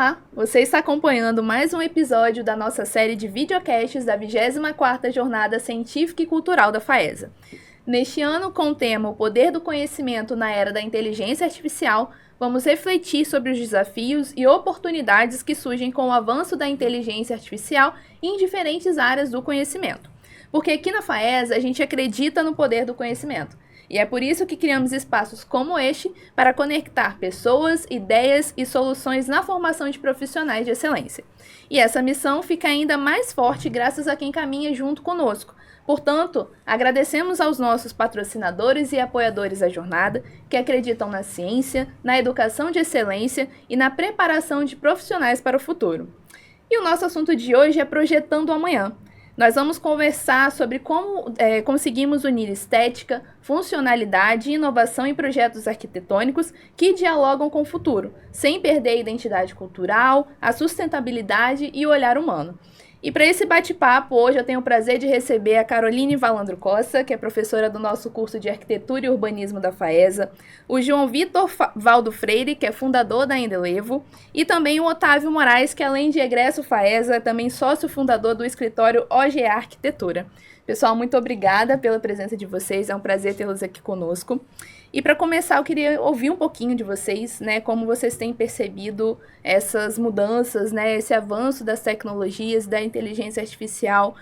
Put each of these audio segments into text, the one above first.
Olá, você está acompanhando mais um episódio da nossa série de videocasts da 24ª Jornada Científica e Cultural da FAESA. Neste ano, com o tema O Poder do Conhecimento na Era da Inteligência Artificial, vamos refletir sobre os desafios e oportunidades que surgem com o avanço da inteligência artificial em diferentes áreas do conhecimento. Porque aqui na FAESA a gente acredita no poder do conhecimento. E é por isso que criamos espaços como este para conectar pessoas, ideias e soluções na formação de profissionais de excelência. E essa missão fica ainda mais forte graças a quem caminha junto conosco. Portanto, agradecemos aos nossos patrocinadores e apoiadores da jornada, que acreditam na ciência, na educação de excelência e na preparação de profissionais para o futuro. E o nosso assunto de hoje é Projetando o Amanhã. Nós vamos conversar sobre como conseguimos unir estética, funcionalidade e inovação em projetos arquitetônicos que dialogam com o futuro, sem perder a identidade cultural, a sustentabilidade e o olhar humano. E para esse bate-papo, hoje eu tenho o prazer de receber a Caroline Valandro Costa, que é professora do nosso curso de Arquitetura e Urbanismo da FAESA, o João Vitor Valdo Freire, que é fundador da Endelevo, e também o Otávio Moraes, que além de egresso FAESA, é também sócio fundador do escritório OGA Arquitetura. Pessoal, muito obrigada pela presença de vocês, é um prazer tê-los aqui conosco. E para começar, eu queria ouvir um pouquinho de vocês, né, como vocês têm percebido essas mudanças, né, esse avanço das tecnologias, da inteligência artificial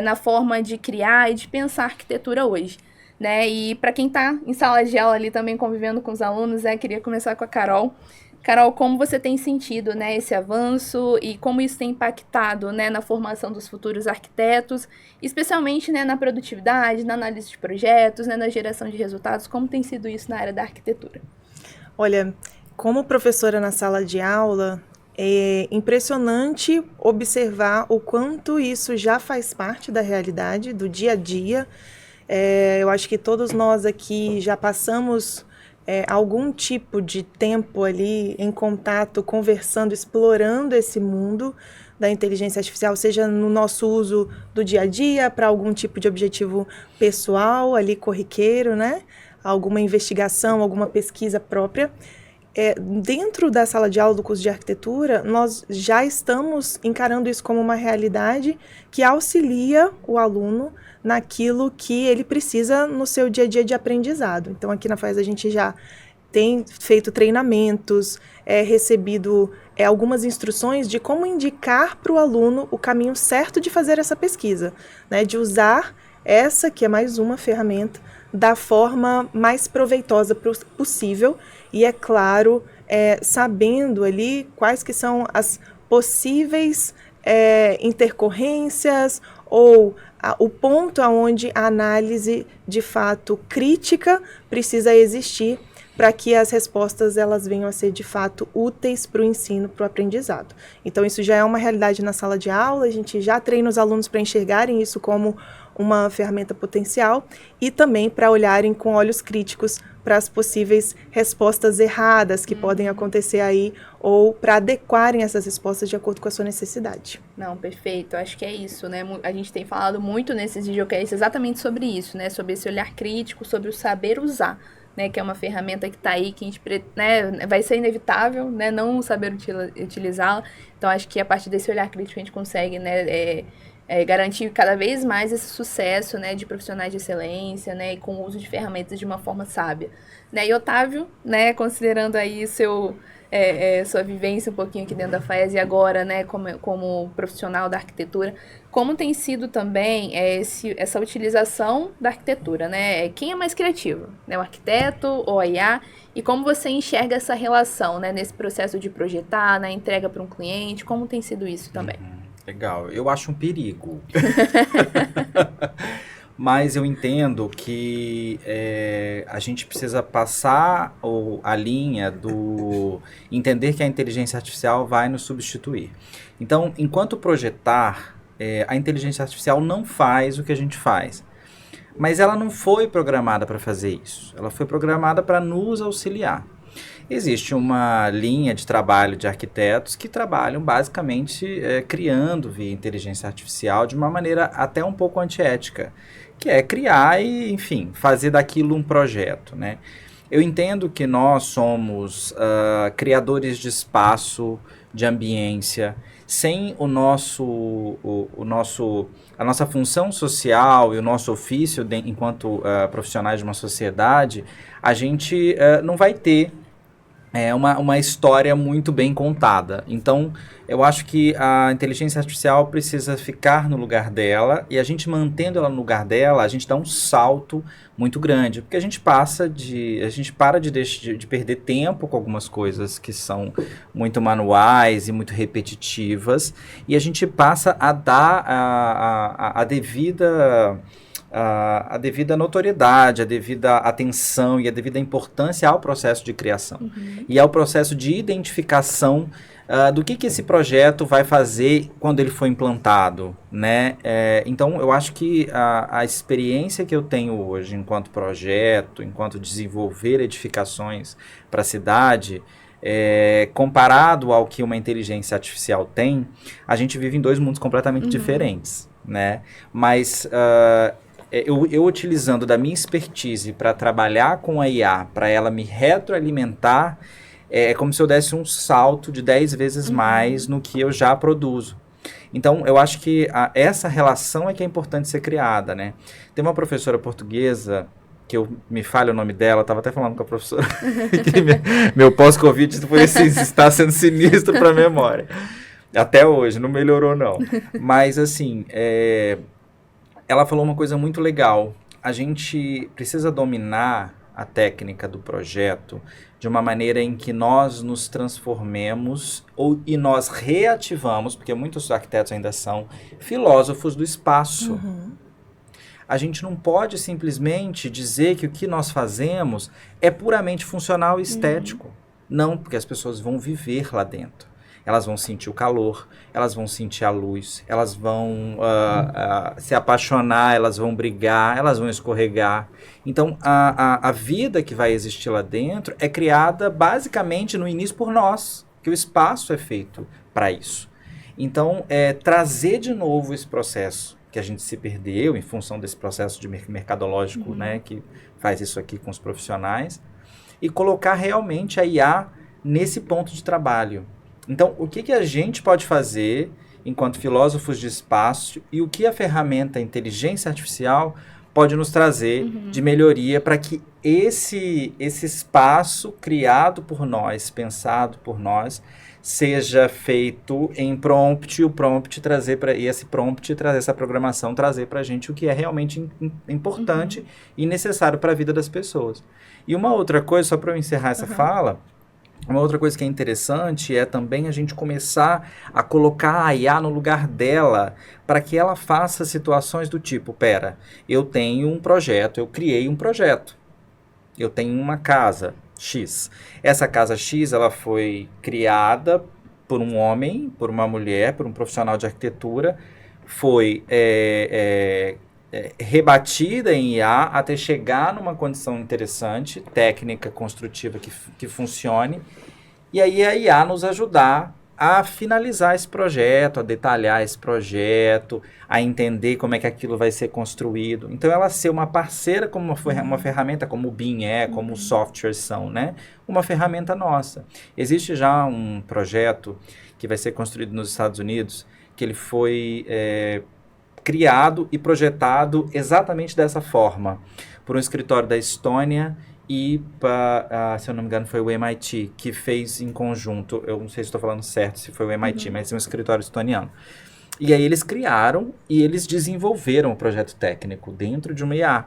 na forma de criar e de pensar arquitetura hoje. Né? E para quem está em sala de aula ali também convivendo com os alunos, queria começar com a Carol. Carol, como você tem sentido, né, esse avanço e como isso tem impactado, né, na formação dos futuros arquitetos, especialmente, né, na produtividade, na análise de projetos, né, na geração de resultados, como tem sido isso na área da arquitetura? Olha, como professora na sala de aula, é impressionante observar o quanto isso já faz parte da realidade, do dia a dia. Eu acho que todos nós aqui já passamos algum tipo de tempo ali em contato, conversando, explorando esse mundo da inteligência artificial, seja no nosso uso do dia a dia, para algum tipo de objetivo pessoal, ali corriqueiro, né? Alguma investigação, alguma pesquisa própria. Dentro da sala de aula do curso de arquitetura, nós já estamos encarando isso como uma realidade que auxilia o aluno naquilo que ele precisa no seu dia a dia de aprendizado. Então, aqui na FAES a gente já tem feito treinamentos, recebido algumas instruções de como indicar para o aluno o caminho certo de fazer essa pesquisa, né? De usar essa, que é mais uma ferramenta, da forma mais proveitosa possível e, é claro, sabendo ali quais que são as possíveis intercorrências ou o ponto onde a análise, de fato, crítica precisa existir para que as respostas elas venham a ser, de fato, úteis para o ensino, para o aprendizado. Então, isso já é uma realidade na sala de aula, a gente já treina os alunos para enxergarem isso como uma ferramenta potencial e também para olharem com olhos críticos para as possíveis respostas erradas que podem acontecer aí ou para adequarem essas respostas de acordo com a sua necessidade. Não, perfeito. Acho que é isso, né? A gente tem falado muito nesses videocasts exatamente sobre isso, né? Sobre esse olhar crítico, sobre o saber usar, né? Que é uma ferramenta que está aí, que a gente, né, vai ser inevitável, né? Não saber utilizá-la. Então, acho que a partir desse olhar crítico a gente consegue, né? Garantir cada vez mais esse sucesso, né, de profissionais de excelência, né, e com o uso de ferramentas de uma forma sábia. Né? E Otávio, né, considerando aí sua vivência um pouquinho aqui dentro da FAES e agora, né, como profissional da arquitetura, como tem sido também essa utilização da arquitetura, né? Quem é mais criativo, né, o arquiteto ou a IA? E como você enxerga essa relação, né, nesse processo de projetar, na entrega para um cliente? Como tem sido isso também? Legal, eu acho um perigo, mas eu entendo que a gente precisa passar a linha do entender que a inteligência artificial vai nos substituir. Então, enquanto projetar, a inteligência artificial não faz o que a gente faz, mas ela não foi programada para fazer isso, ela foi programada para nos auxiliar. Existe uma linha de trabalho de arquitetos que trabalham basicamente criando via inteligência artificial de uma maneira até um pouco antiética, que é criar e, enfim, fazer daquilo um projeto, né? Eu entendo que nós somos criadores de espaço, de ambiência, sem a nossa função social e o nosso ofício enquanto profissionais de uma sociedade, a gente não vai ter uma história muito bem contada. Então, eu acho que a inteligência artificial precisa ficar no lugar dela, e a gente mantendo ela no lugar dela, a gente dá um salto muito grande, porque a gente para de perder tempo com algumas coisas que são muito manuais e muito repetitivas, e a gente passa a dar a devida notoriedade, a devida atenção e a devida importância ao processo de criação. E ao processo de identificação do que esse projeto vai fazer quando ele for implantado, né? Então, eu acho que a experiência que eu tenho hoje enquanto projeto, enquanto desenvolver edificações para a cidade, comparado ao que uma inteligência artificial tem, a gente vive em dois mundos completamente diferentes, né? Mas eu utilizando da minha expertise para trabalhar com a IA, para ela me retroalimentar, é como se eu desse um salto de 10 vezes mais no que eu já produzo. Então, eu acho que essa relação é que é importante ser criada, né? Tem uma professora portuguesa, que me falha o nome dela, eu estava até falando com a professora, que meu pós-Covid foi assim, está sendo sinistro para a memória. Até hoje, não melhorou não. Mas, assim, ela falou uma coisa muito legal. A gente precisa dominar a técnica do projeto de uma maneira em que nós nos transformemos e nós reativamos, porque muitos arquitetos ainda são filósofos do espaço. A gente não pode simplesmente dizer que o que nós fazemos é puramente funcional e estético. Não, porque as pessoas vão viver lá dentro. Elas vão sentir o calor, elas vão sentir a luz, elas vão se apaixonar, elas vão brigar, elas vão escorregar. Então, a vida que vai existir lá dentro é criada basicamente no início por nós, que o espaço é feito para isso. Então, trazer de novo esse processo que a gente se perdeu em função desse processo de mercadológico, né, que faz isso aqui com os profissionais, e colocar realmente a IA nesse ponto de trabalho. Então, o que a gente pode fazer enquanto filósofos de espaço e o que a ferramenta inteligência artificial pode nos trazer de melhoria para que esse espaço criado por nós, pensado por nós, seja feito em prompt, e esse prompt trazer essa programação, trazer para a gente o que é realmente importante e necessário para a vida das pessoas. E uma outra coisa, só para eu encerrar essa fala, uma outra coisa que é interessante é também a gente começar a colocar a IA no lugar dela, para que ela faça situações do tipo, eu tenho um projeto, eu criei um projeto, eu tenho uma casa X. Essa casa X, ela foi criada por um homem, por uma mulher, por um profissional de arquitetura, foi rebatida em IA até chegar numa condição interessante, técnica, construtiva, que funcione, e aí a IA nos ajudar a finalizar esse projeto, a detalhar esse projeto, a entender como é que aquilo vai ser construído. Então, ela ser uma parceira como uma ferramenta, como o BIM como os softwares são, né? Uma ferramenta nossa. Existe já um projeto que vai ser construído nos Estados Unidos, que ele foi criado e projetado exatamente dessa forma, por um escritório da Estônia e, se eu não me engano, foi o MIT, que fez em conjunto, eu não sei se estou falando certo, se foi o MIT, mas é um escritório estoniano. E aí eles criaram e eles desenvolveram o projeto técnico dentro de uma IA.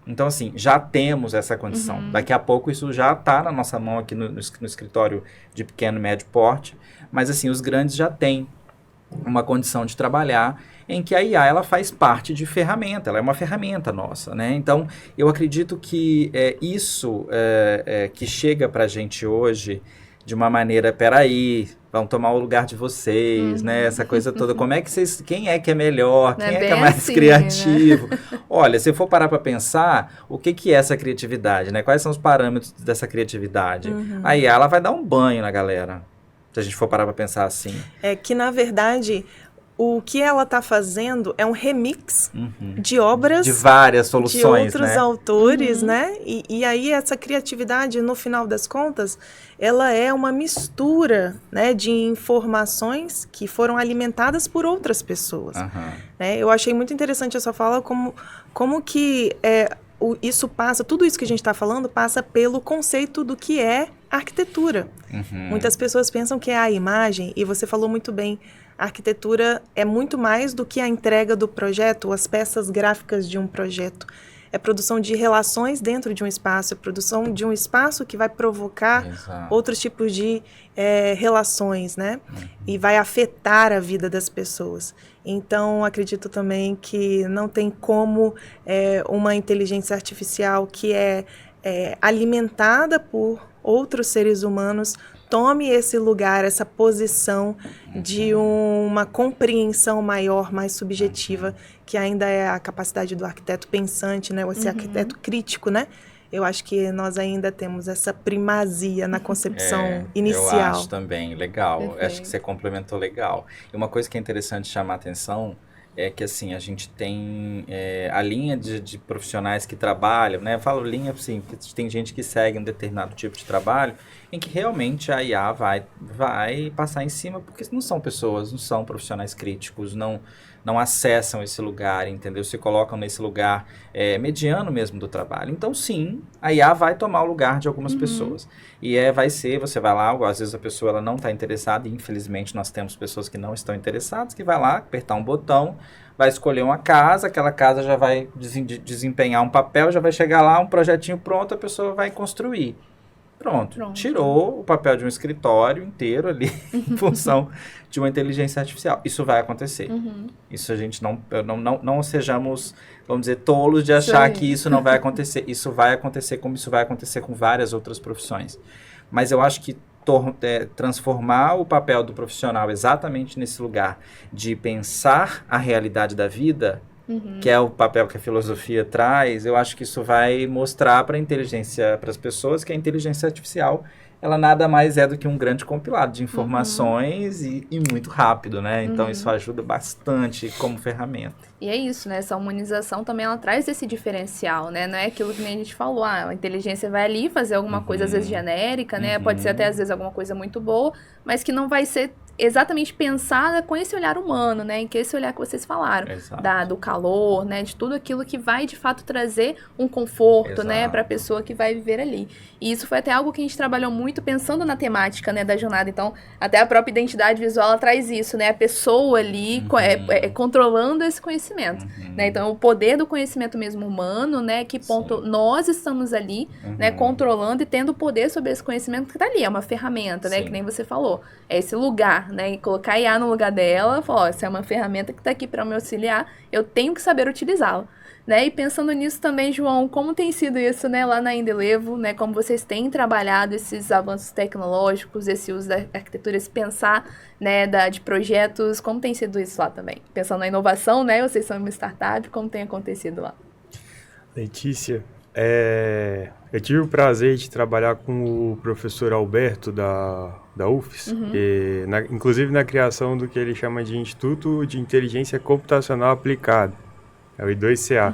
Então, assim, já temos essa condição. Daqui a pouco isso já está na nossa mão aqui no escritório de pequeno e médio porte, mas assim, os grandes já têm uma condição de trabalhar em que a IA ela faz parte de ferramenta, ela é uma ferramenta nossa, né? Então, eu acredito que isso que chega para a gente hoje de uma maneira, peraí, vão tomar o lugar de vocês, né? Essa coisa toda, como é que vocês, quem é que é melhor, quem é que é mais assim, criativo? Né? Olha, se eu for parar para pensar, o que é essa criatividade, né? Quais são os parâmetros dessa criatividade? A IA, ela vai dar um banho na galera, se a gente for parar para pensar assim. É que, na verdade, o que ela está fazendo é um remix de obras de várias soluções, de outros autores, né? E aí essa criatividade, no final das contas, ela é uma mistura, né, de informações que foram alimentadas por outras pessoas. Né? Eu achei muito interessante essa fala, como que isso passa, tudo isso que a gente está falando passa pelo conceito do que é arquitetura. Muitas pessoas pensam que é a imagem, e você falou muito bem, a arquitetura é muito mais do que a entrega do projeto, as peças gráficas de um projeto. É produção de relações dentro de um espaço, é produção de um espaço que vai provocar outros tipos de relações, né? E vai afetar a vida das pessoas. Então, acredito também que não tem como uma inteligência artificial que é alimentada por outros seres humanos tome esse lugar, essa posição de uma compreensão maior, mais subjetiva, que ainda é a capacidade do arquiteto pensante, né? Esse arquiteto crítico, né? Eu acho que nós ainda temos essa primazia na concepção inicial. Eu acho também, legal. Perfeito. Acho que você complementou legal. E uma coisa que é interessante chamar a atenção é que, assim, a gente tem a linha de profissionais que trabalham, né? Eu falo linha, assim, porque tem gente que segue um determinado tipo de trabalho em que realmente a IA vai passar em cima, porque não são pessoas, não são profissionais críticos, não acessam esse lugar, entendeu? Se colocam nesse lugar mediano mesmo do trabalho. Então, sim, a IA vai tomar o lugar de algumas pessoas. E você vai lá, às vezes a pessoa ela não está interessada, e infelizmente nós temos pessoas que não estão interessadas, que vai lá, apertar um botão, vai escolher uma casa, aquela casa já vai desempenhar um papel, já vai chegar lá, um projetinho pronto, a pessoa vai construir. Pronto. Tirou o papel de um escritório inteiro ali em função de uma inteligência artificial. Isso vai acontecer. Isso a gente não sejamos, vamos dizer, tolos de achar que isso não vai acontecer. Isso vai acontecer como isso vai acontecer com várias outras profissões. Mas eu acho que transformar o papel do profissional exatamente nesse lugar de pensar a realidade da vida, que é o papel que a filosofia traz, eu acho que isso vai mostrar para as pessoas que a inteligência artificial, ela nada mais é do que um grande compilado de informações e muito rápido, né? Então isso ajuda bastante como ferramenta. E é isso, né? Essa humanização também, ela traz esse diferencial, né? Não é aquilo que nem a gente falou, a inteligência vai ali fazer alguma coisa, às vezes, genérica, né? Pode ser até, às vezes, alguma coisa muito boa, mas que não vai ser exatamente pensada com esse olhar humano, né? Que esse olhar que vocês falaram, do calor, né? De tudo aquilo que vai, de fato, trazer um conforto, né? Para a pessoa que vai viver ali. E isso foi até algo que a gente trabalhou muito pensando na temática, né? Da jornada. Então, até a própria identidade visual, ela traz isso, né? A pessoa ali controlando esse conhecimento, né? Então, o poder do conhecimento mesmo humano, né? Que ponto nós estamos ali, né? Controlando e tendo o poder sobre esse conhecimento que está ali. É uma ferramenta, né? Que nem você falou. É esse lugar, né? E colocar a IA no lugar dela, falar, essa é uma ferramenta que está aqui para me auxiliar, eu tenho que saber utilizá-la. Né? E pensando nisso também, João, como tem sido isso, né, lá na Indelevo, né, como vocês têm trabalhado esses avanços tecnológicos, esse uso da arquitetura, esse pensar, né, de projetos, como tem sido isso lá também? Pensando na inovação, né, vocês são uma startup, como tem acontecido lá? Letícia, eu tive o prazer de trabalhar com o professor Alberto da UFES, inclusive na criação do que ele chama de Instituto de Inteligência Computacional Aplicada. É o I2CA.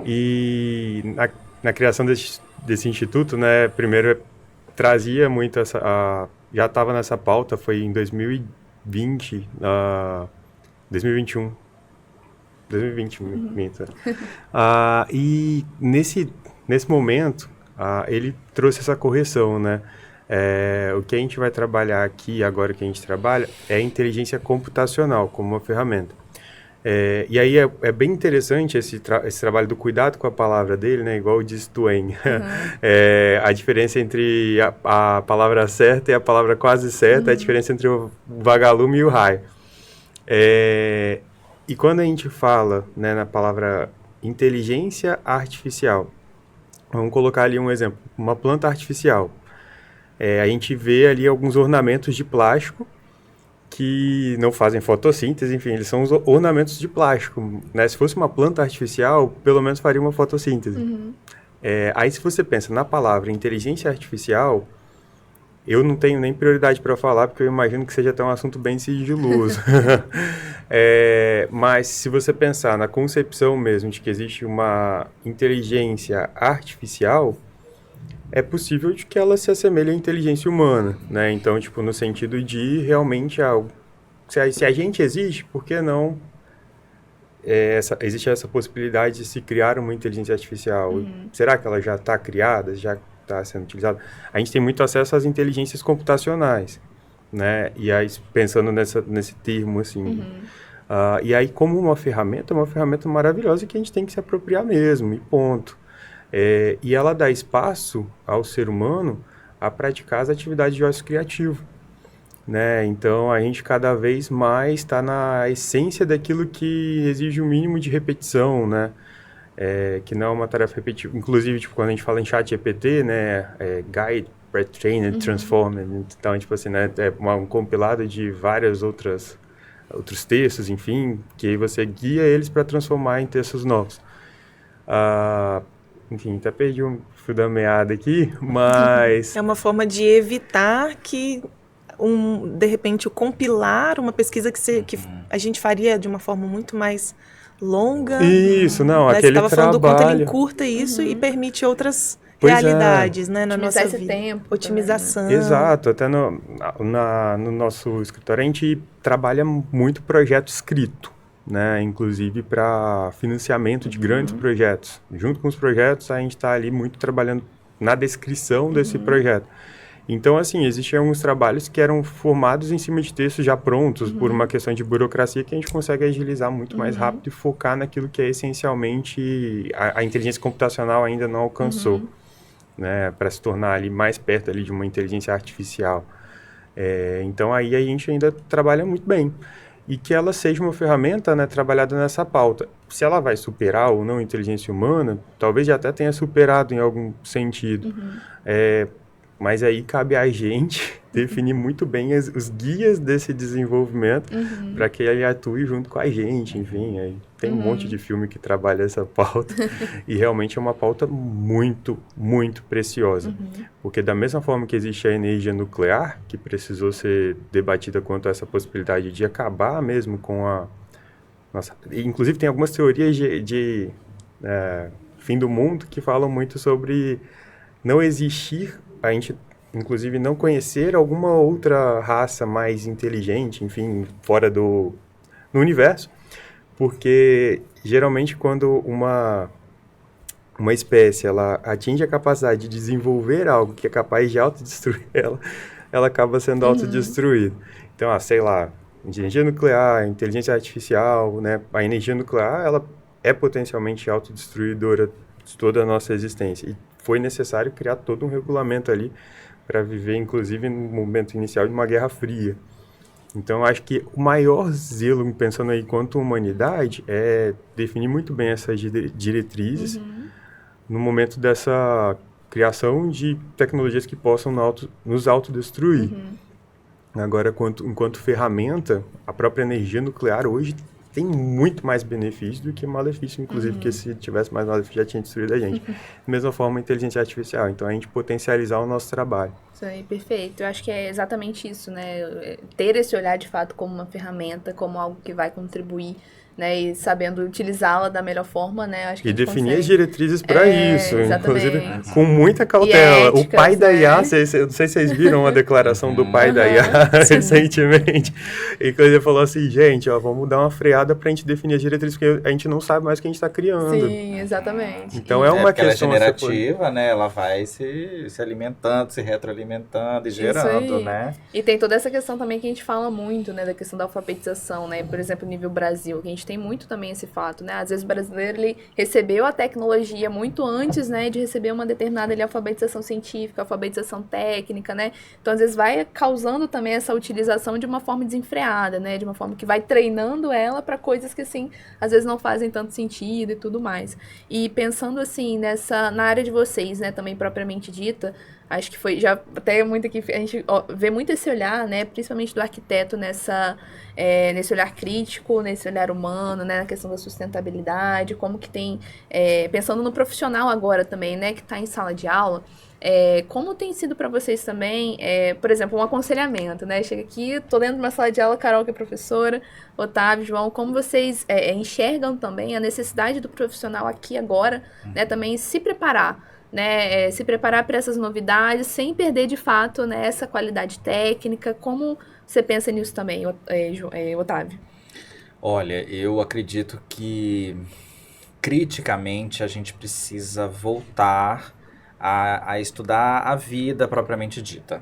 E na criação desse instituto, né, primeiro trazia muito já estava nessa pauta, foi em 2020, 2021. 2020, minta. E nesse momento, ele trouxe essa correção, né? O que a gente vai trabalhar aqui, agora que a gente trabalha, é a inteligência computacional como uma ferramenta. E aí é bem interessante esse trabalho do cuidado com a palavra dele, né? Igual diz Twain. A diferença entre a palavra certa e a palavra quase certa, a diferença entre o vagalume e o raio. E quando a gente fala, né, na palavra inteligência artificial, vamos colocar ali um exemplo, uma planta artificial. A gente vê ali alguns ornamentos de plástico que não fazem fotossíntese, enfim, eles são os ornamentos de plástico, né? Se fosse uma planta artificial, pelo menos faria uma fotossíntese. Aí se você pensa na palavra inteligência artificial, Eu não tenho nem prioridade para falar, porque eu imagino que seja até um assunto bem sigiloso. Mas se você pensar na concepção mesmo de que existe uma inteligência artificial, é possível de que ela se assemelhe à inteligência humana, né? Então, tipo, no sentido de realmente algo. Se a gente existe, por que não existe essa possibilidade de se criar uma inteligência artificial? Será que ela já está criada, já está sendo utilizada? A gente tem muito acesso às inteligências computacionais, né? E aí, pensando nesse termo, assim... e aí, como uma ferramenta, é uma ferramenta maravilhosa que a gente tem que se apropriar mesmo, e ponto. E ela dá espaço ao ser humano a praticar as atividades de ócio criativo, né? Então, a gente cada vez mais está na essência daquilo que exige o mínimo de repetição, né? Que não é uma tarefa repetitiva. Inclusive, tipo, quando a gente fala em chat GPT, né? Guide, Pre-trained, Transformed. Então, tipo assim, né? É um compilado de vários outros textos, enfim, que aí você guia eles para transformar em textos novos. Enfim, até perdi um fio da meada aqui, mas... É uma forma de evitar que, de repente, o compilar uma pesquisa que a gente faria de uma forma muito mais longa. Isso, não, né? aquele Você estava falando do quanto ele trabalho... encurta isso e permite outras Pois realidades, né, na Otimizar nossa esse vida. tempo Otimização. Exato, até no nosso escritório a gente trabalha muito projeto escrito, né? Inclusive para financiamento de grandes projetos. Junto com os projetos, a gente está ali muito trabalhando na descrição desse projeto. Então, assim, existem alguns trabalhos que eram formados em cima de textos já prontos, por uma questão de burocracia, que a gente consegue agilizar muito mais rápido e focar naquilo que é essencialmente a inteligência computacional ainda não alcançou, né? Para se tornar ali mais perto ali de uma inteligência artificial. Então, aí a gente ainda trabalha muito bem. E que ela seja uma ferramenta, né, trabalhada nessa pauta. Se ela vai superar ou não a inteligência humana, talvez já até tenha superado em algum sentido. Mas aí cabe a gente definir muito bem os guias desse desenvolvimento para que ele atue junto com a gente, enfim. Aí tem um monte de filme que trabalha essa pauta e realmente é uma pauta muito, muito preciosa. Porque da mesma forma que existe a energia nuclear, que precisou ser debatida quanto a essa possibilidade de acabar mesmo com a... Inclusive tem algumas teorias de fim do mundo que falam muito sobre não existir, a gente, inclusive, não conhecer alguma outra raça mais inteligente, enfim, fora no universo, porque, geralmente, quando uma espécie ela atinge a capacidade de desenvolver algo que é capaz de autodestruir ela acaba sendo autodestruída. Então, sei lá, energia nuclear, inteligência artificial, né? A energia nuclear, ela é potencialmente autodestruidora de toda a nossa existência. E foi necessário criar todo um regulamento ali para viver, inclusive, no momento inicial de uma Guerra Fria. Então, acho que o maior zelo, pensando aí quanto humanidade, é definir muito bem essas diretrizes no momento dessa criação de tecnologias que possam nos autodestruir. Agora, enquanto ferramenta, a própria energia nuclear hoje tem muito mais benefício do que malefício, inclusive, porque se tivesse mais malefício já tinha destruído a gente. Da mesma forma, a inteligência artificial. Então, a gente potencializar o nosso trabalho. Isso aí, perfeito. Eu acho que é exatamente isso, né? Ter esse olhar, de fato, como uma ferramenta, como algo que vai contribuir, né? E sabendo utilizá-la da melhor forma, né? Acho que E a gente definir consegue. as diretrizes para isso, inclusive com Exatamente. muita cautela. éticas, O pai da né? IA, eu não sei se vocês viram a declaração do pai da IA recentemente, e que ele falou assim, gente, vamos dar uma freada para a gente definir as diretrizes, porque a gente não sabe mais o que a gente está criando. Sim, exatamente. Então, é uma porque ela é questão... generativa, né? Ela vai se alimentando, se retroalimentando e gerando, aí. né? E tem toda essa questão também que a gente fala muito, né, da questão da alfabetização, né, por exemplo, nível Brasil, que a gente tem muito também esse fato, né, às vezes o brasileiro, ele recebeu a tecnologia muito antes, né, de receber uma determinada alfabetização científica, alfabetização técnica, né, então às vezes vai causando também essa utilização de uma forma desenfreada, né, de uma forma que vai treinando ela para coisas que, assim, às vezes não fazem tanto sentido e tudo mais. E pensando, assim, na área de vocês, né, também propriamente dita, acho que foi, já até muito aqui, a gente vê muito esse olhar, né, principalmente do arquiteto nesse olhar crítico, nesse olhar humano, atuando, né, na questão da sustentabilidade, como que tem, pensando no profissional agora também, né, que está em sala de aula, como tem sido para vocês também, por exemplo, um aconselhamento, né? Chega aqui, tô dentro de uma sala de aula, Carol, que é professora, Otávio, João, como vocês enxergam também a necessidade do profissional aqui agora, né, também se preparar, né, se preparar para essas novidades, sem perder de fato, né, essa qualidade técnica. Como você pensa nisso também, Otávio? Olha, eu acredito que criticamente a gente precisa voltar a estudar a vida propriamente dita.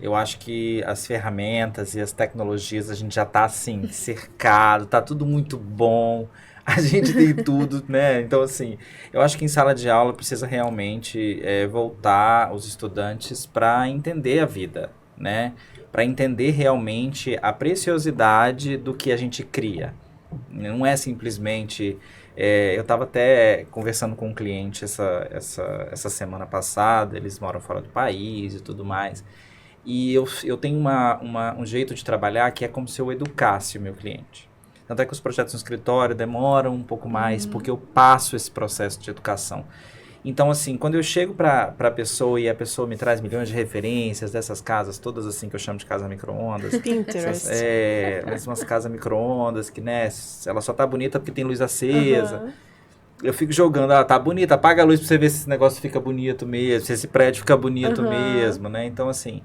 Eu acho que as ferramentas e as tecnologias, a gente já está assim, cercado, está tudo muito bom, a gente tem tudo, né? Então, assim, eu acho que em sala de aula precisa realmente voltar os estudantes para entender a vida, né? Para entender realmente a preciosidade do que a gente cria. Não é simplesmente... eu estava até conversando com um cliente essa semana passada, eles moram fora do país e tudo mais, e eu tenho um jeito de trabalhar que é como se eu educasse o meu cliente. Tanto é que os projetos no escritório demoram um pouco mais, porque eu passo esse processo de educação. Então, assim, quando eu chego para a pessoa e a pessoa me traz milhões de referências dessas casas, todas assim que eu chamo de casa micro-ondas. Pinterest. Umas casas micro-ondas que, né, ela só tá bonita porque tem luz acesa. Uhum. Eu fico jogando, tá bonita, apaga a luz pra você ver se esse negócio fica bonito mesmo, se esse prédio fica bonito mesmo, né? Então, assim,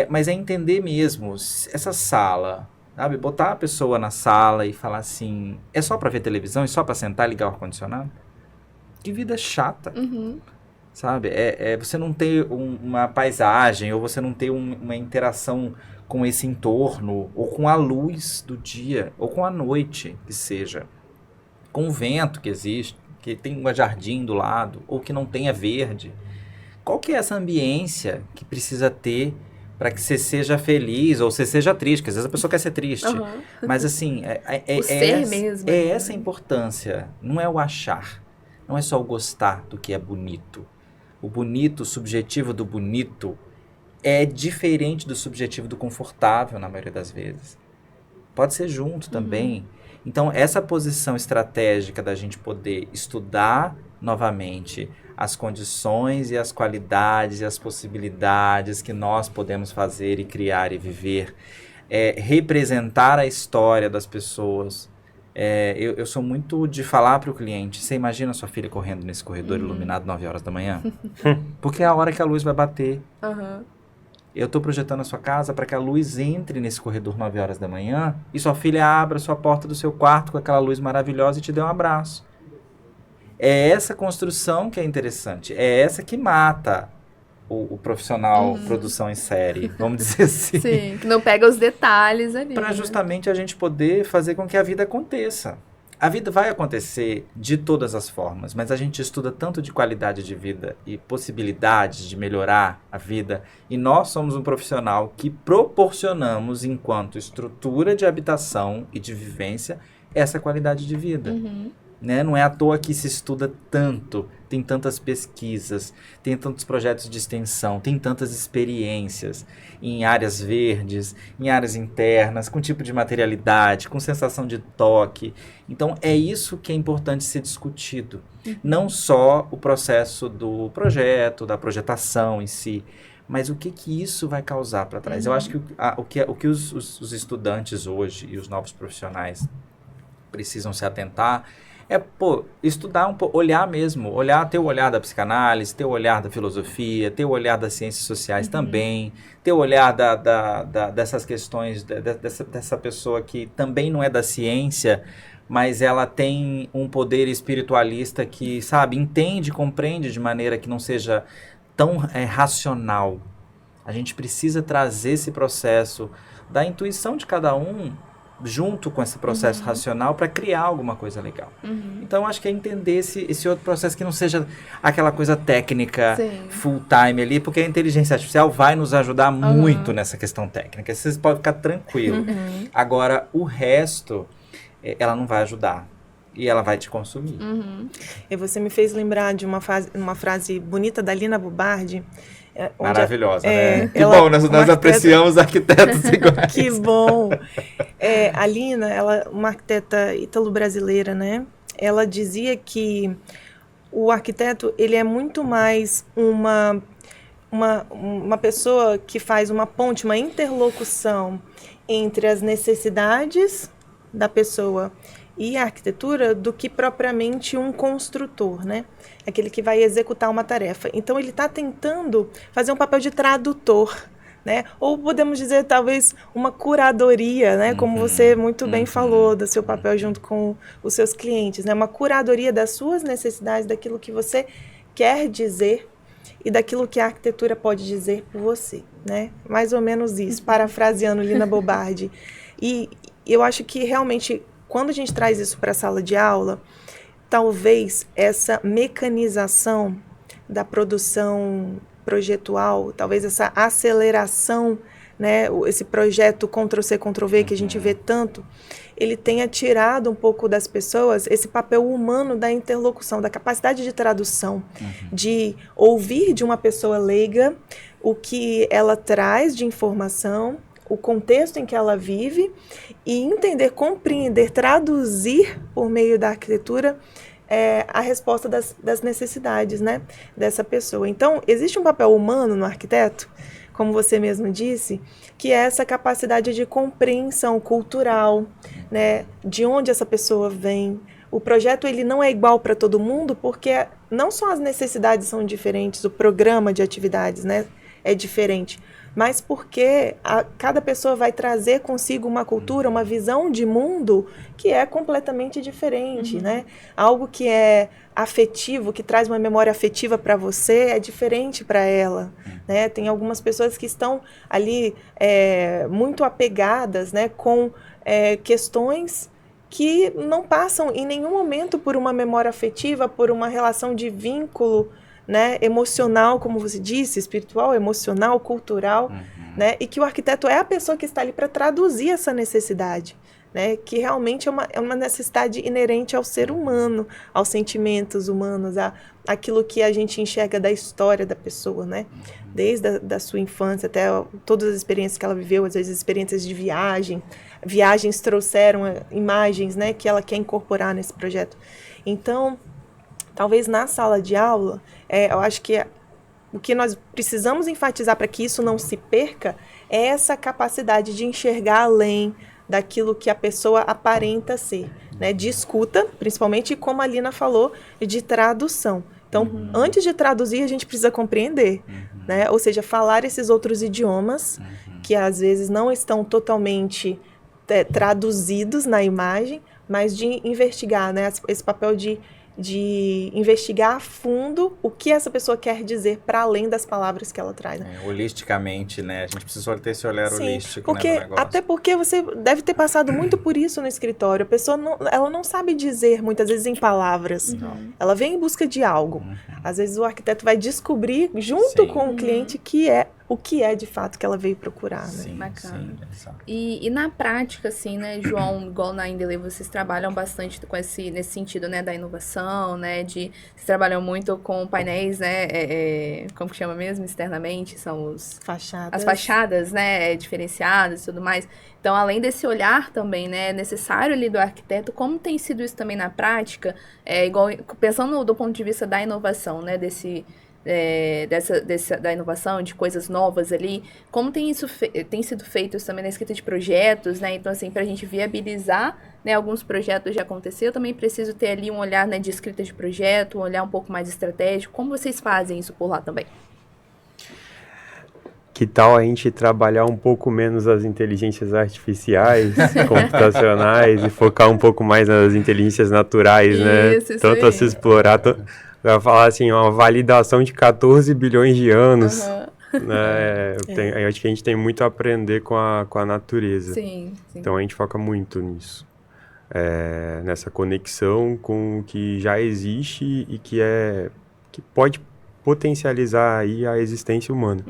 mas é entender mesmo essa sala, sabe? Botar a pessoa na sala e falar assim, é só pra ver televisão, é só pra sentar e ligar o ar-condicionado? Que vida chata, sabe? Você não ter uma paisagem, ou você não ter uma interação com esse entorno, ou com a luz do dia, ou com a noite, que seja. Com o vento que existe, que tem um jardim do lado, ou que não tenha verde. Qual que é essa ambiência que precisa ter para que você seja feliz, ou você seja triste? Porque às vezes a pessoa quer ser triste. Mas assim, essa a importância, não é o achar. Não é só o gostar do que é bonito. O bonito, o subjetivo do bonito, é diferente do subjetivo do confortável, na maioria das vezes. Pode ser junto também. Então, essa posição estratégica da gente poder estudar novamente as condições e as qualidades e as possibilidades que nós podemos fazer e criar e viver, representar a história das pessoas. Eu sou muito de falar para o cliente, você imagina a sua filha correndo nesse corredor iluminado 9 horas da manhã? Porque é a hora que a luz vai bater. Eu estou projetando a sua casa para que a luz entre nesse corredor 9 horas da manhã e sua filha abra a sua porta do seu quarto com aquela luz maravilhosa e te dê um abraço. É essa construção que é interessante, é essa que mata o profissional produção em série, vamos dizer assim. Sim, que não pega os detalhes ali. Para justamente a gente poder fazer com que a vida aconteça. A vida vai acontecer de todas as formas, mas a gente estuda tanto de qualidade de vida e possibilidades de melhorar a vida, e nós somos um profissional que proporcionamos, enquanto estrutura de habitação e de vivência, essa qualidade de vida. Né? Não é à toa que se estuda tanto, tem tantas pesquisas, tem tantos projetos de extensão, tem tantas experiências em áreas verdes, em áreas internas, com tipo de materialidade, com sensação de toque. Então, é isso que é importante ser discutido. Não só o processo do projeto, da projetação em si, mas o que isso vai causar para trás. Eu acho que o que os estudantes hoje e os novos profissionais precisam se atentar estudar um pouco, olhar mesmo, ter o olhar da psicanálise, ter o olhar da filosofia, ter o olhar das ciências sociais também, ter o olhar dessas questões, dessa pessoa que também não é da ciência, mas ela tem um poder espiritualista que, sabe, entende, compreende de maneira que não seja tão racional. A gente precisa trazer esse processo da intuição de cada um junto com esse processo racional para criar alguma coisa legal. Então, acho que é entender esse outro processo que não seja aquela coisa técnica full time ali, porque a inteligência artificial vai nos ajudar muito nessa questão técnica. Vocês podem ficar tranquilos. Agora, o resto, ela não vai ajudar. E ela vai te consumir. E você me fez lembrar de uma frase bonita da Lina Bubardi, Maravilhosa, né? Que ela, bom, nós apreciamos arquitetos iguais. Que bom! A Lina, ela, uma arquiteta ítalo-brasileira, né? Ela dizia que o arquiteto, ele é muito mais uma pessoa que faz uma ponte, uma interlocução entre as necessidades da pessoa e a arquitetura do que propriamente um construtor, né? Aquele que vai executar uma tarefa. Então, ele está tentando fazer um papel de tradutor, né? Ou podemos dizer, talvez, uma curadoria, né? Como você muito bem falou, do seu papel junto com os seus clientes, né? Uma curadoria das suas necessidades, daquilo que você quer dizer e daquilo que a arquitetura pode dizer por você, né? Mais ou menos isso, parafraseando Lina Bobardi. E eu acho que, realmente, quando a gente traz isso para a sala de aula, talvez essa mecanização da produção projetual, talvez essa aceleração, né, esse projeto Ctrl+C, Ctrl+V que a gente vê tanto, ele tenha tirado um pouco das pessoas esse papel humano da interlocução, da capacidade de tradução, de ouvir de uma pessoa leiga o que ela traz de informação, o contexto em que ela vive e entender, compreender, traduzir por meio da arquitetura a resposta das necessidades, né, dessa pessoa. Então, existe um papel humano no arquiteto, como você mesmo disse, que é essa capacidade de compreensão cultural, né, de onde essa pessoa vem. O projeto, ele não é igual para todo mundo, porque não só as necessidades são diferentes, o programa de atividades, né, é diferente, mas porque cada pessoa vai trazer consigo uma cultura, uma visão de mundo que é completamente diferente, né? Algo que é afetivo, que traz uma memória afetiva para você, é diferente para ela, né? Tem algumas pessoas que estão ali muito apegadas, né, com questões que não passam em nenhum momento por uma memória afetiva, por uma relação de vínculo, né, emocional, como você disse, espiritual, emocional, cultural, né, e que o arquiteto é a pessoa que está ali para traduzir essa necessidade, né, que realmente é uma necessidade inerente ao ser humano, aos sentimentos humanos, aquilo que a gente enxerga da história da pessoa, né, desde da sua infância até todas as experiências que ela viveu, às vezes experiências de viagens trouxeram imagens, né, que ela quer incorporar nesse projeto. Então, talvez na sala de aula, eu acho que o que nós precisamos enfatizar para que isso não se perca é essa capacidade de enxergar além daquilo que a pessoa aparenta ser, né? De escuta, principalmente, como a Lina falou, de tradução. Então, antes de traduzir, a gente precisa compreender, né? Ou seja, falar esses outros idiomas que às vezes não estão totalmente traduzidos na imagem, mas de investigar, né? Esse papel de investigar a fundo o que essa pessoa quer dizer para além das palavras que ela traz. Né? Holisticamente, né? A gente precisa ter esse olhar holístico, porque, né, no negócio. Até porque você deve ter passado muito por isso no escritório. A pessoa ela não sabe dizer, muitas vezes, em palavras. Ela vem em busca de algo. Às vezes o arquiteto vai descobrir, junto com o cliente, o que é de fato que ela veio procurar, né? Sim, bacana. E na prática, assim, né, João, igual na Indele, vocês trabalham bastante com nesse sentido, né, da inovação, né, vocês trabalham muito com painéis, né, como que chama mesmo, externamente, são as fachadas, né, diferenciadas e tudo mais. Então, além desse olhar também, né, necessário ali do arquiteto, como tem sido isso também na prática, igual, pensando do ponto de vista da inovação, né, da inovação, de coisas novas ali, como tem sido feito também na escrita de projetos, né, então assim, para a gente viabilizar, né, alguns projetos já aconteceu, eu também preciso ter ali um olhar, né, de escrita de projeto, um olhar um pouco mais estratégico, como vocês fazem isso por lá também? Que tal a gente trabalhar um pouco menos as inteligências artificiais, computacionais, e focar um pouco mais nas inteligências naturais, né, tanto a se explorar... Vai falar assim, uma validação de 14 bilhões de anos. Né? Eu acho que a gente tem muito a aprender com a natureza. Sim. Então a gente foca muito nisso. Nessa conexão com o que já existe e que pode potencializar aí a existência humana.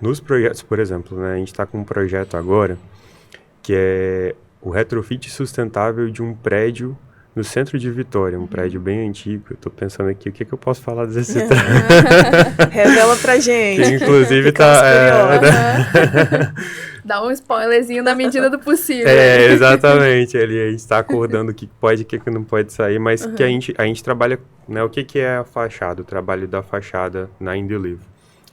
Nos projetos, por exemplo, né, a gente está com um projeto agora que é o retrofit sustentável de um prédio no centro de Vitória, um prédio bem antigo. Eu tô pensando aqui, o que eu posso falar desse prédio? Revela pra gente. Que inclusive Ficamos Dá um spoilerzinho na medida do possível. Exatamente. A gente está acordando o que pode e o que não pode sair, mas que a gente trabalha, né? O que é a fachada? O trabalho da fachada na Indelive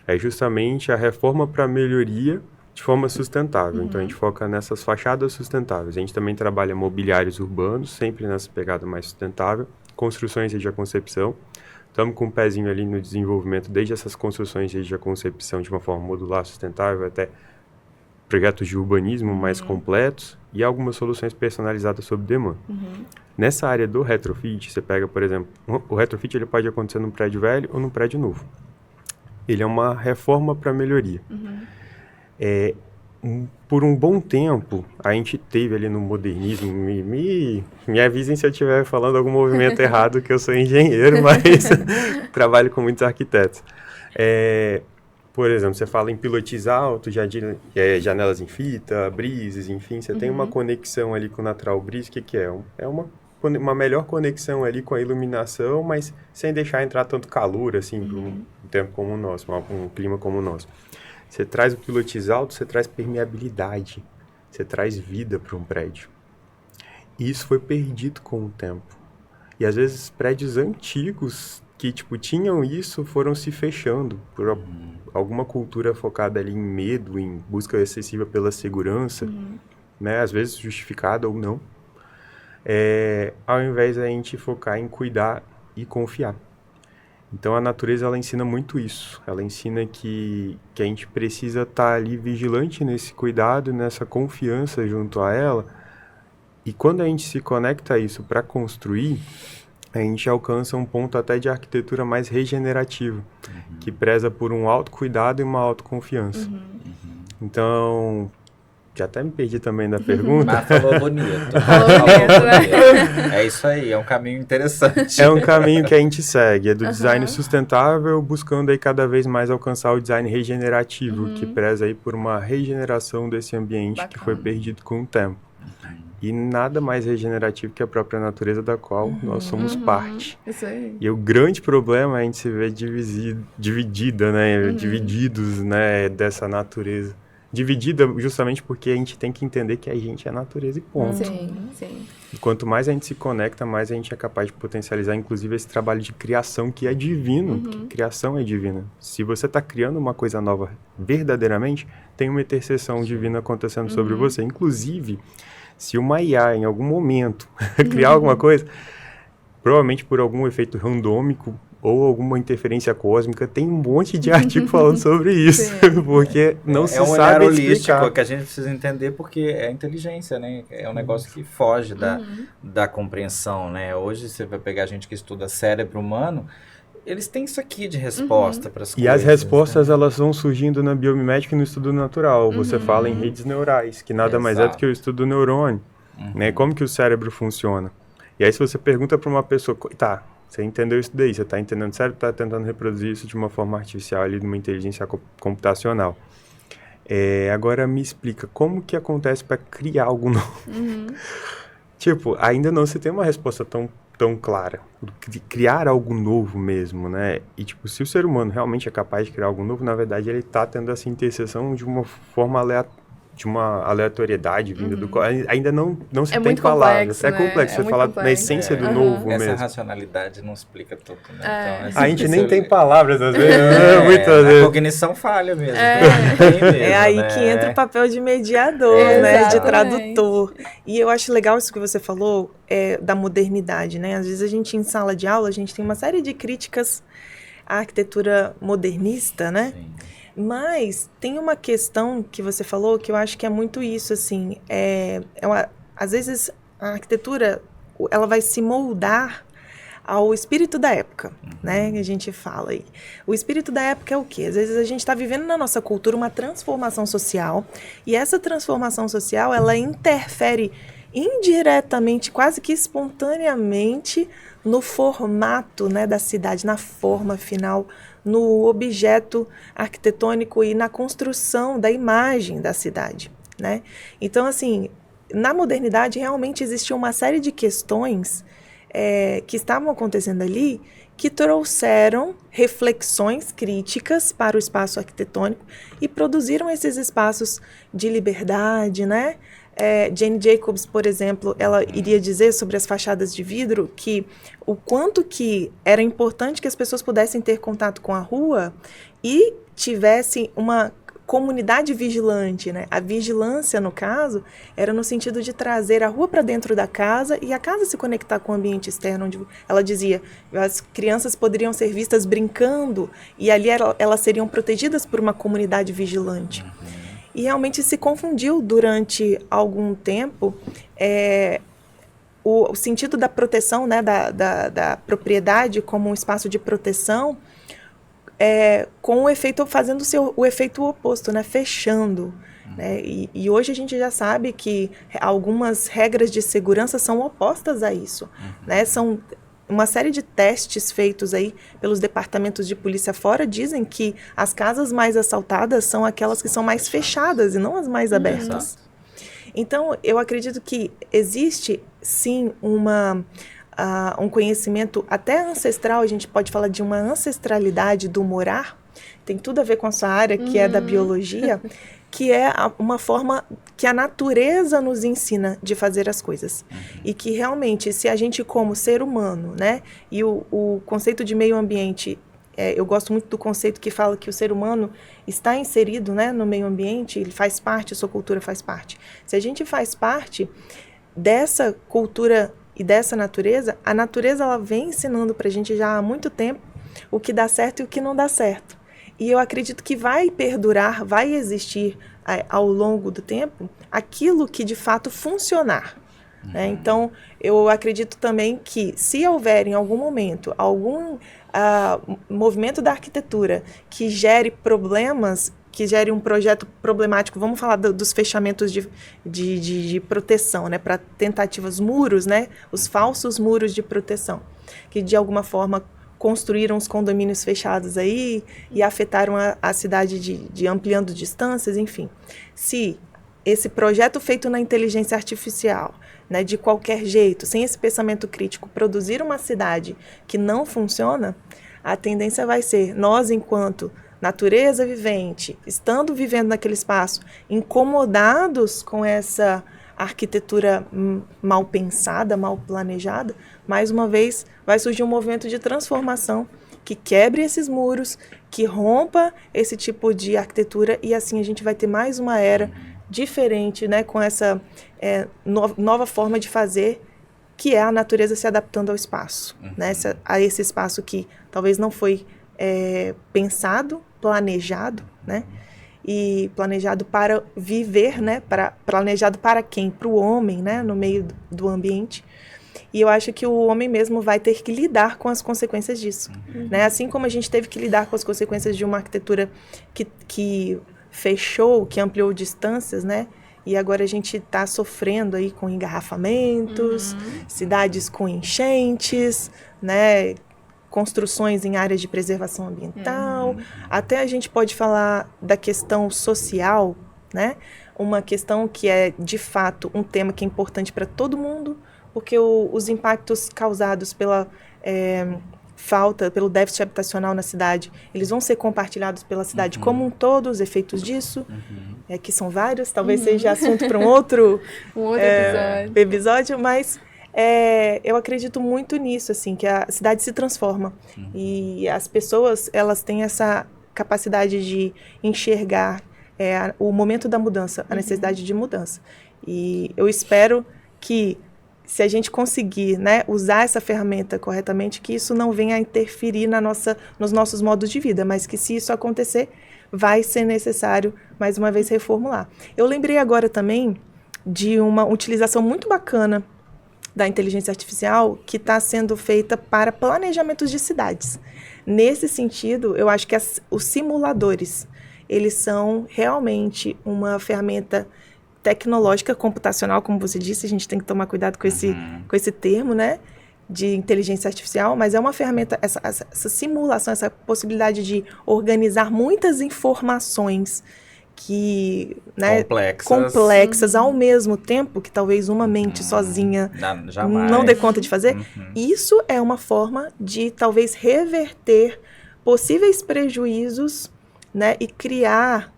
é justamente a reforma para melhoria de forma sustentável. Então, a gente foca nessas fachadas sustentáveis. A gente também trabalha mobiliários urbanos, sempre nessa pegada mais sustentável, construções desde a concepção. Estamos com um pezinho ali no desenvolvimento, desde essas construções desde a concepção de uma forma modular, sustentável, até projetos de urbanismo mais completos e algumas soluções personalizadas sob demanda. Nessa área do retrofit, você pega, por exemplo, o retrofit ele pode acontecer num prédio velho ou num prédio novo. Ele é uma reforma para melhoria. Por um bom tempo, a gente teve ali no modernismo, me avisem se eu estiver falando algum movimento errado, que eu sou engenheiro, mas trabalho com muitos arquitetos. Por exemplo, você fala em pilotis alto, janelas em fita, brises, enfim, você tem uma conexão ali com o natural breeze, que é? É uma melhor conexão ali com a iluminação, mas sem deixar entrar tanto calor, assim, para um tempo como o nosso, um clima como o nosso. Você traz o pilotis alto, você traz permeabilidade, você traz vida para um prédio. E isso foi perdido com o tempo. E às vezes prédios antigos que tinham isso foram se fechando por alguma cultura focada ali em medo, em busca excessiva pela segurança, né? Às vezes justificada ou não. Ao invés da gente focar em cuidar e confiar. Então a natureza ela ensina muito isso, ela ensina que a gente precisa estar ali vigilante nesse cuidado, nessa confiança junto a ela, e quando a gente se conecta a isso para construir, a gente alcança um ponto até de arquitetura mais regenerativa, que preza por um autocuidado e uma autoconfiança. Então, já até me perdi também da pergunta. Mas falou bonito. É isso aí, é um caminho interessante. É um caminho que a gente segue, é do design sustentável, buscando aí cada vez mais alcançar o design regenerativo, que preza aí por uma regeneração desse ambiente que foi perdido com o tempo. E nada mais regenerativo que a própria natureza da qual nós somos parte. Isso aí. E o grande problema é a gente se ver dividida, né? Divididos, né? Dessa natureza. Dividida justamente porque a gente tem que entender que a gente é natureza e ponto. Sim. E quanto mais a gente se conecta, mais a gente é capaz de potencializar, inclusive, esse trabalho de criação que é divino. Que criação é divina. Se você está criando uma coisa nova verdadeiramente, tem uma intercessão divina acontecendo sobre você. Inclusive, se uma IA, em algum momento, criar alguma coisa, provavelmente por algum efeito randômico, ou alguma interferência cósmica, tem um monte de artigo falando sobre isso, porque não se sabe explicar. É um olhar holístico que a gente precisa entender, porque é inteligência, né? É um negócio que foge da compreensão, né? Hoje você vai pegar gente que estuda cérebro humano, eles têm isso aqui de resposta para as coisas. E as respostas, elas vão surgindo na biomimética e no estudo natural. Você fala em redes neurais, que nada mais é do que o estudo do neurônio, né? Como que o cérebro funciona. E aí se você pergunta para uma pessoa, tá, você entendeu isso daí, você está entendendo o cérebro, está tentando reproduzir isso de uma forma artificial ali, de uma inteligência computacional. Agora me explica, como que acontece para criar algo novo? Ainda não se tem uma resposta tão clara. Criar algo novo mesmo, né? E, se o ser humano realmente é capaz de criar algo novo, na verdade, ele está tendo essa interseção de uma forma de uma aleatoriedade vinda do qual ainda não se tem palavras. Complexo, é complexo, você falar na essência do novo mesmo. Essa racionalidade não explica tudo, né? Então, a gente nem tem palavras, às vezes. Muitas vezes. A cognição falha mesmo. É aí que entra o papel de mediador, né? De tradutor. E eu acho legal isso que você falou, da modernidade, né? Às vezes a gente, em sala de aula, a gente tem uma série de críticas à arquitetura modernista, né? Sim. Mas tem uma questão que você falou que eu acho que é muito isso, assim, às vezes a arquitetura, ela vai se moldar ao espírito da época, né, que a gente fala aí. O espírito da época é o quê? Às vezes a gente está vivendo na nossa cultura uma transformação social, e essa transformação social, ela interfere indiretamente, quase que espontaneamente, no formato, né, da cidade, na forma final, no objeto arquitetônico e na construção da imagem da cidade, né? Então, assim, na modernidade realmente existiu uma série de questões que estavam acontecendo ali, que trouxeram reflexões críticas para o espaço arquitetônico e produziram esses espaços de liberdade, né? Jane Jacobs, por exemplo, ela iria dizer sobre as fachadas de vidro que o quanto que era importante que as pessoas pudessem ter contato com a rua e tivessem uma comunidade vigilante, né? A vigilância, no caso, era no sentido de trazer a rua para dentro da casa e a casa se conectar com o ambiente externo, onde ela dizia as crianças poderiam ser vistas brincando e ali elas seriam protegidas por uma comunidade vigilante. E realmente se confundiu durante algum tempo o sentido da proteção, né, da propriedade como um espaço de proteção, com o efeito, fazendo o efeito oposto, né, fechando. Né, e hoje a gente já sabe que algumas regras de segurança são opostas a isso. Né, são uma série de testes feitos aí pelos departamentos de polícia fora dizem que as casas mais assaltadas são aquelas que são mais fechadas e não as mais abertas. Então, eu acredito que existe, sim, um conhecimento até ancestral, a gente pode falar de uma ancestralidade do morar, tem tudo a ver com a sua área, que é da biologia, que é uma forma que a natureza nos ensina de fazer as coisas. E que realmente, se a gente como ser humano, né, e o conceito de meio ambiente, eu gosto muito do conceito que fala que o ser humano está inserido, né, no meio ambiente, ele faz parte, a sua cultura faz parte. Se a gente faz parte dessa cultura e dessa natureza, a natureza ela vem ensinando para a gente já há muito tempo o que dá certo e o que não dá certo. E eu acredito que vai perdurar, vai existir ao longo do tempo aquilo que de fato funcionar. Né? Então, eu acredito também que se houver em algum momento algum movimento da arquitetura que gere problemas, que gere um projeto problemático, vamos falar dos fechamentos de proteção, né? Para tentativas, muros, né? Os falsos muros de proteção, que de alguma forma construíram os condomínios fechados aí e afetaram a cidade de ampliando distâncias, enfim. Se esse projeto feito na inteligência artificial, né, de qualquer jeito, sem esse pensamento crítico, produzir uma cidade que não funciona, a tendência vai ser nós, enquanto natureza vivente, estando vivendo naquele espaço, incomodados com essa arquitetura mal pensada, mal planejada, mais uma vez vai surgir um movimento de transformação que quebre esses muros, que rompa esse tipo de arquitetura e assim a gente vai ter mais uma era diferente, né, com essa nova forma de fazer, que é a natureza se adaptando ao espaço, né, a esse espaço que talvez não foi pensado, planejado, né, e planejado para viver, né, planejado para quem? Para o homem, né, no meio do ambiente. E eu acho que o homem mesmo vai ter que lidar com as consequências disso. Né? Assim como a gente teve que lidar com as consequências de uma arquitetura que fechou, que ampliou distâncias, né? E agora a gente está sofrendo aí com engarrafamentos, cidades com enchentes, né? Construções em áreas de preservação ambiental. Até a gente pode falar da questão social, né? Uma questão que é, de fato, um tema que é importante para todo mundo, porque os impactos causados pela pelo déficit habitacional na cidade, eles vão ser compartilhados pela cidade como um todo, os efeitos disso, que são vários, talvez seja assunto para um outro episódio, mas eu acredito muito nisso, assim, que a cidade se transforma e as pessoas, elas têm essa capacidade de enxergar o momento da mudança, a necessidade de mudança. E eu espero que se a gente conseguir, né, usar essa ferramenta corretamente, que isso não venha a interferir nos nossos modos de vida, mas que se isso acontecer, vai ser necessário, mais uma vez, reformular. Eu lembrei agora também de uma utilização muito bacana da inteligência artificial que está sendo feita para planejamentos de cidades. Nesse sentido, eu acho que os simuladores, eles são realmente uma ferramenta tecnológica, computacional, como você disse, a gente tem que tomar cuidado com esse termo, né, de inteligência artificial, mas é uma ferramenta, essa simulação, essa possibilidade de organizar muitas informações que, né, Complexas. complexas ao mesmo tempo, que talvez uma mente sozinha Jamais. não dê conta de fazer. Uhum. Isso é uma forma de talvez reverter possíveis prejuízos, né, e criar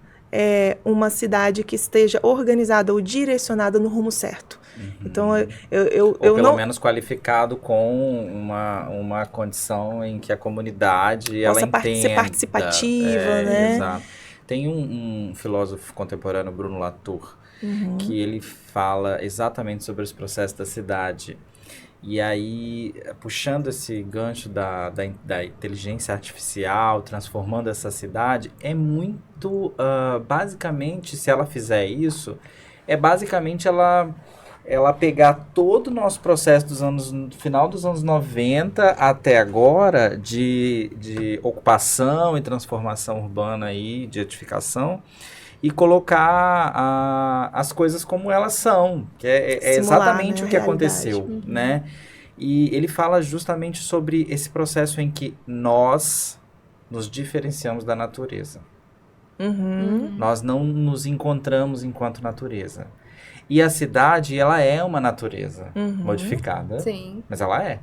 uma cidade que esteja organizada ou direcionada no rumo certo. Então, Ou eu pelo não... menos qualificado com uma condição em que a comunidade ela Possa entenda. ser participativa, né? Exato. Tem um filósofo contemporâneo, Bruno Latour, que ele fala exatamente sobre os processos da cidade. E aí, puxando esse gancho da inteligência artificial, transformando essa cidade, é muito, basicamente, se ela fizer isso, basicamente ela pegar todo o nosso processo do final dos anos 90 até agora de ocupação e transformação urbana aí, de edificação, e colocar as coisas como elas são, que é exatamente, né, o que aconteceu, né? E ele fala justamente sobre esse processo em que nós nos diferenciamos da natureza. Nós não nos encontramos enquanto natureza. E a cidade, ela é uma natureza modificada, Sim. mas ela é.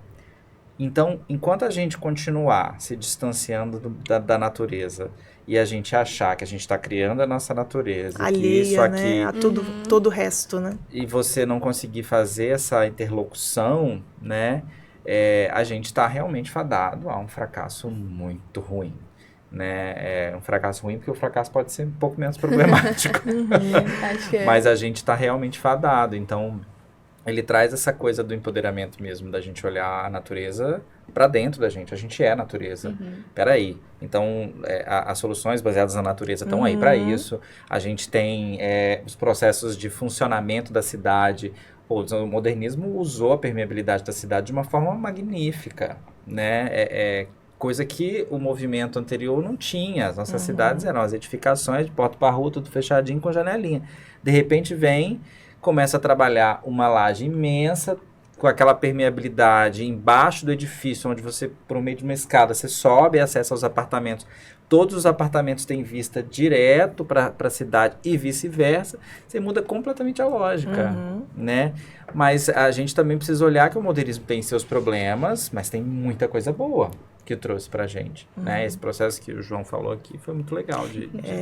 Então, enquanto a gente continuar se distanciando da natureza e a gente achar que a gente está criando a nossa natureza, alheia, que isso aqui, né, a todo o resto, né? E você não conseguir fazer essa interlocução, né, a gente está realmente fadado a um fracasso muito ruim. Né? É um fracasso ruim, porque o fracasso pode ser um pouco menos problemático. Acho que é. Mas a gente está realmente fadado. Então, ele traz essa coisa do empoderamento mesmo, da gente olhar a natureza para dentro da gente. A gente é a natureza. Peraí. Então, as soluções baseadas na natureza estão aí para isso. A gente tem os processos de funcionamento da cidade. O modernismo usou a permeabilidade da cidade de uma forma magnífica, né? Coisa que o movimento anterior não tinha. As nossas cidades eram as edificações de porta para rua, tudo fechadinho com janelinha. De repente começa a trabalhar uma laje imensa, com aquela permeabilidade embaixo do edifício, onde você, por meio de uma escada, você sobe e acessa aos apartamentos. Todos os apartamentos têm vista direto para a cidade e vice-versa. Você muda completamente a lógica, né? Mas a gente também precisa olhar que o modernismo tem seus problemas, mas tem muita coisa boa que trouxe pra gente, né? Esse processo que o João falou aqui foi muito legal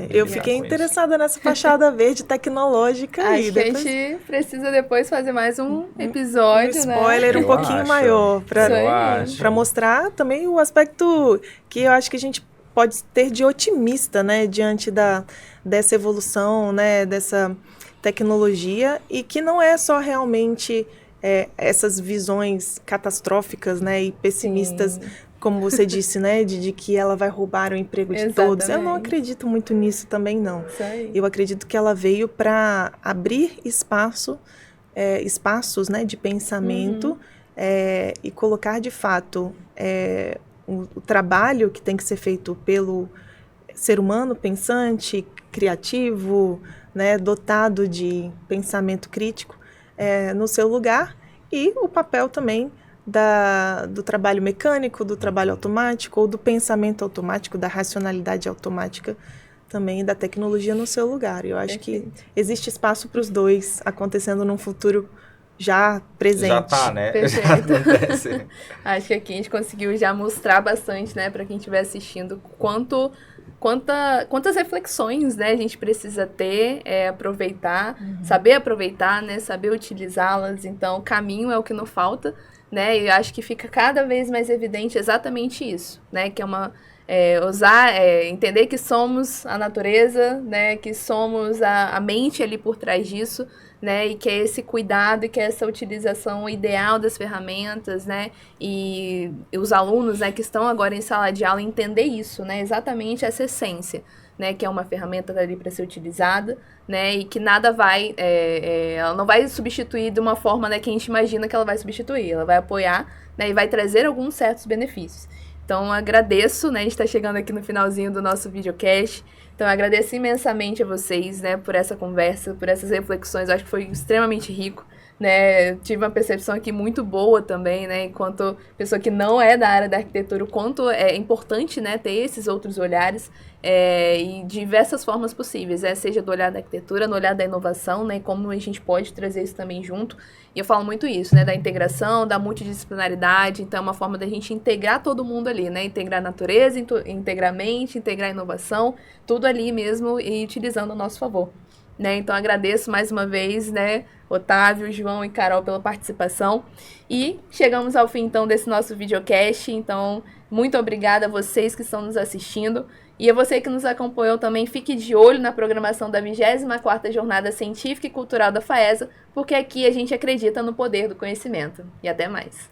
eu fiquei interessada nessa fachada verde tecnológica aí. Acho que a gente precisa depois fazer mais um episódio, um spoiler, né? um pouquinho maior para mostrar também o aspecto que eu acho que a gente pode ter de otimista, né, diante dessa evolução, né, dessa tecnologia, e que não é só realmente essas visões catastróficas, né, e pessimistas, como você disse, né, de que ela vai roubar o emprego de todos. Eu não acredito muito nisso também, não. Eu acredito que ela veio para abrir espaços, né, de pensamento, e colocar, de fato, o trabalho que tem que ser feito pelo ser humano pensante, criativo, né, dotado de pensamento crítico, no seu lugar, e o papel também do trabalho mecânico, do trabalho automático, ou do pensamento automático, da racionalidade automática também, da tecnologia no seu lugar. Eu acho que existe espaço para os dois acontecendo num futuro já presente. Já tá, né? Perfeito. Já acontece. Acho que aqui a gente conseguiu já mostrar bastante, né, para quem estiver assistindo, quantas reflexões, né, a gente precisa ter, aproveitar, saber aproveitar, né, saber utilizá-las. Então, o caminho é o que não falta, né, e acho que fica cada vez mais evidente exatamente isso, né, que é entender que somos a natureza, né, que somos a mente ali por trás disso, né, e que é esse cuidado e que é essa utilização ideal das ferramentas, né, e os alunos, né, que estão agora em sala de aula entender isso, né, exatamente essa essência, né, que é uma ferramenta ali para ser utilizada, né, e que nada ela não vai substituir de uma forma, né, que a gente imagina que ela vai substituir, ela vai apoiar, né, e vai trazer alguns certos benefícios. Então, agradeço, né, a gente está chegando aqui no finalzinho do nosso videocast. Então, eu agradeço imensamente a vocês, né, por essa conversa, por essas reflexões. Eu acho que foi extremamente rico, né? Tive uma percepção aqui muito boa também, né? Enquanto pessoa que não é da área da arquitetura, o quanto é importante, né, ter esses outros olhares e diversas formas possíveis, seja do olhar da arquitetura, no olhar da inovação, né? Como a gente pode trazer isso também junto. E eu falo muito isso, né? Da integração, da multidisciplinaridade. Então, é uma forma da gente integrar todo mundo ali, né? Integrar a natureza, integrar a mente, integrar a inovação, tudo ali mesmo e utilizando a nosso favor. Né? Então, agradeço mais uma vez, né, Otávio, João e Carol pela participação. E chegamos ao fim, então, desse nosso videocast. Então, muito obrigada a vocês que estão nos assistindo. E a você que nos acompanhou também, fique de olho na programação da 24ª Jornada Científica e Cultural da FAESA, porque aqui a gente acredita no poder do conhecimento. E até mais!